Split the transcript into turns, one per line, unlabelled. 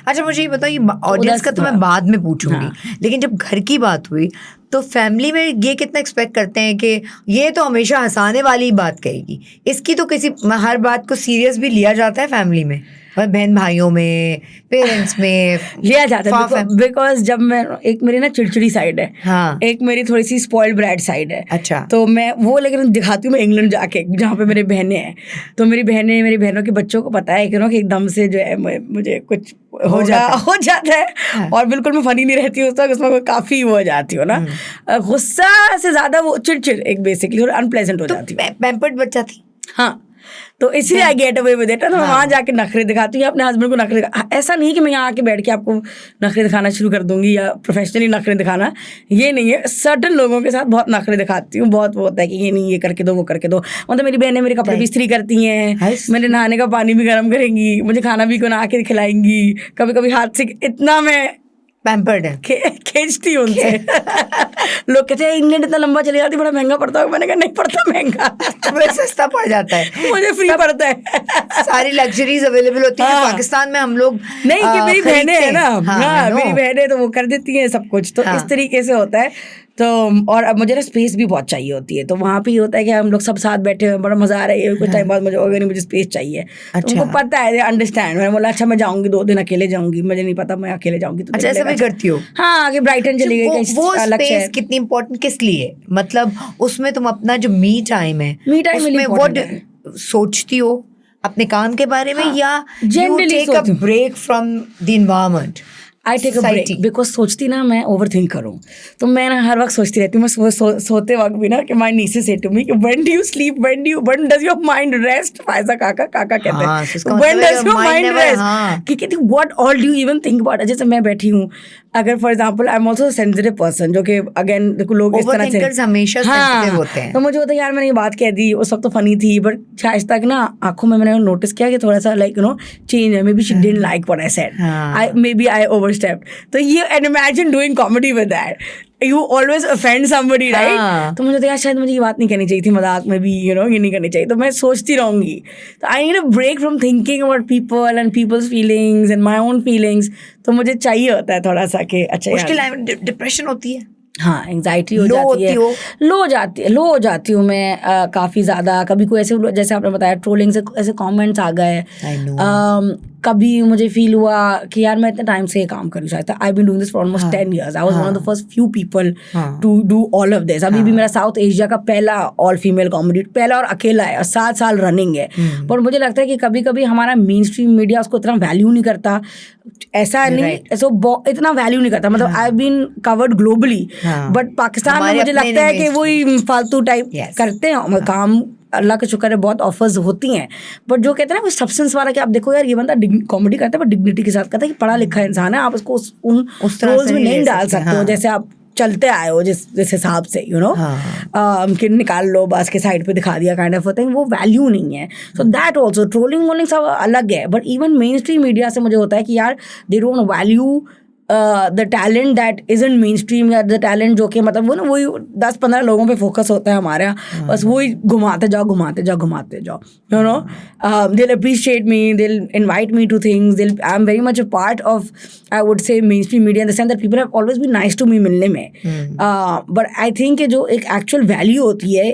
अच्छा मुझे ये बताओ, ये ऑडियंस का तो मैं बाद में पूछूंगी, लेकिन जब घर की बात हुई तो फैमिली में ये कितना एक्सपेक्ट करते हैं कि ये तो हमेशा हंसाने वाली बात कहेगी, इसकी तो किसी हर बात को सीरियस भी लिया जाता है फैमिली में, बहन भाइयों में, पेरेंट्स में
लिया जाता है? बिकॉज जब मैं, एक मेरी ना चिड़चिड़ी साइड है,
हाँ,
एक मेरी थोड़ी सी स्पॉइल्ड ब्रैट साइड है।
अच्छा,
तो मैं वो लेकिन दिखाती हूँ मैं इंग्लैंड जाके, जहाँ पे मेरी बहनें हैं। तो मेरी बहनों के बच्चों को पता है कि एकदम से जो है मुझे कुछ हो जाता है
हाँ।
और बिल्कुल मैं फनी नहीं रहती उस वक्त, उसमें काफी वो हो जाती हूँ ना, गुस्सा से ज्यादा वो चिड़चिड़ एक बेसिकली अनप्लेजेंट हो जाती है।
पैम्पर्ड बच्चा थी,
हाँ, तो इसलिए I get away with it. तो मैं वहाँ जाके नखरे दिखाती हूँ अपने हस्बैंड को, नखरे ऐसा नहीं कि मैं यहाँ आके बैठ के आपको नखरे दिखाना शुरू कर दूंगी या प्रोफेशनली नखरे दिखाना, ये नहीं है। सर्टन लोगों के साथ बहुत नखरे दिखाती हूँ, बहुत वो होता है कि ये नहीं, ये करके दो, वो करके दो। मतलब मेरी बहनें मेरे कपड़े भी इस्त्री करती हैं, मेरे नहाने का पानी भी गर्म करेंगी, मुझे खाना भी बना के खिलाएंगी, कभी कभी हाथ से, इतना मैं
पैम्पर्ड है,
खींचती हूँ उनसे। लोग कहते हैं इंग्लैंड इतना लंबा चली जाती, बड़ा महंगा पड़ता है। मैंने कहा नहीं पड़ता महंगा,
तुम्हें सस्ता पड़ जाता है,
मुझे फ्री पड़ता है।
सारी लग्जरीज अवेलेबल होती है। पाकिस्तान में हम लोग
नहीं, कि मेरी बहनें है ना, मेरी बहनें तो वो कर देती हैं सब कुछ, तो इस तरीके से होता है। तो और अब मुझे ना स्पेस भी बहुत चाहिए होती है, तो वहाँ पे ये होता है कि हम लोग सब साथ बैठे हुए, बड़ा मजा आ रहा है, कुछ टाइम बाद मुझे होगा नहीं, मुझे स्पेस चाहिए।
अच्छा।
तो उनको पता है, अंडरस्टैंड। मैंने बोला अच्छा मैं जाऊंगी 2 दिन अकेले जाऊंगी, मुझे नहीं पता मैं अकेले जाऊंगी। तो
अच्छा, ऐसा भी करती हो?
हाँ, आगे ब्राइटन चली गई।
वो स्पेस कितनी इंपॉर्टेंट किस लिए, मतलब उसमें तुम अपना जो मी टाइम है, उसमें वो सोचती हो अपने काम के बारे में, या you take a break from the environment?
I take a break because सोचती ना मैं ओवर थिंक करूँ, तो मैं ना हर वक्त सोचती रहती हूँ। मैं सोते वक्त भी ना कि माय नीसेस से टू मी कि when do you sleep, when does your mind rest. Faiza काका कहते हैं when does your mind rest, कि कहती what all do you even think about. जैसे मैं बैठी हूँ, अगर for example I am also sensitive person, जो कि अगेन देखो लोग इस तरह से
हमेशा सेंसिटिव होते हैं,
तो मुझे होता है यार मैंने ये बात कह दी, उस वक्त तो फनी थी, बट आज तक ना आंखों में मैंने नोटिस किया कि थोड़ा सा लाइक यू नो चेंज है। Maybe she didn't like what I said, maybe I overstepped. तो ये and imagine doing comedy with that, you always offend somebody, right? तो मुझे तो यार शायद मुझे ये बात नहीं करनी चाहिए थी, मजाक में भी you know ये नहीं करनी चाहिए, तो मैं सोचती रहूंगी। तो I need a break from thinking about people and people's feelings and my own feelings। तो मुझे चाहिए होता है थोड़ा सा कि अच्छा
मुश्किल है, डिप्रेशन होती है,
हाँ एंग्जाइटी हो जाती है, लो हो जाती हूँ मैं काफ़ी ज़्यादा। कभी कोई ऐसे जैसे आपने बताया ट्रोलिंग से ऐसे कमेंट्स आ गए, कभी मुझे फील हुआ कि यार मैं इतने टाइम से ये काम कर रही हूँ, I been doing this for almost 10 years, I was one of the first few people to do all of this. अभी भी मेरा साउथ एशिया का पहला ऑल फीमेल कॉमेडी, पहला और अकेला है, और 7 साल रनिंग है। पर मुझे लगता है कि कभी कभी हमारा मेन स्ट्रीम मीडिया उसको इतना वैल्यू नहीं करता, ऐसा नहीं इतना वैल्यू नहीं करता। मतलब I been covered globally, but Pakistan में मुझे लगता है कि वही फालतू टाइप करते हैं काम। अल्लाह का शुक्र है बहुत ऑफर्स होती हैं, बट जो कहते हैं ना कोई सब्सटेंस वाला कि आप देखो यार ये बंदा कॉमेडी करता है पर डिग्निटी के साथ करता है, कि पढ़ा लिखा इंसान है, आप उसको उन रोल्स में नहीं डाल सकते हो जैसे आप चलते आए हो जिस हिसाब से यू नो कि निकाल लो बस के साइड पे दिखा दिया काइंड ऑफ होता है, वो वैल्यू नहीं है। सो दैट ऑल्सो ट्रोलिंग वोलिंग सब अलग है, but even main stream media से मुझे होता है कि यार they don't value the talent that isn't main stream, या द टैलेंट जो कि मतलब वो ना वही 10-15 लोगों पे फोकस होता है हमारे यहाँ, बस वही घुमाते जाओ you know. they'll appreciate me, they'll invite me to things, I'm very much a part of, I would say, mainstream media in the sense that people have always been nice to me मिलने में, but I think कि जो एक actual value होती है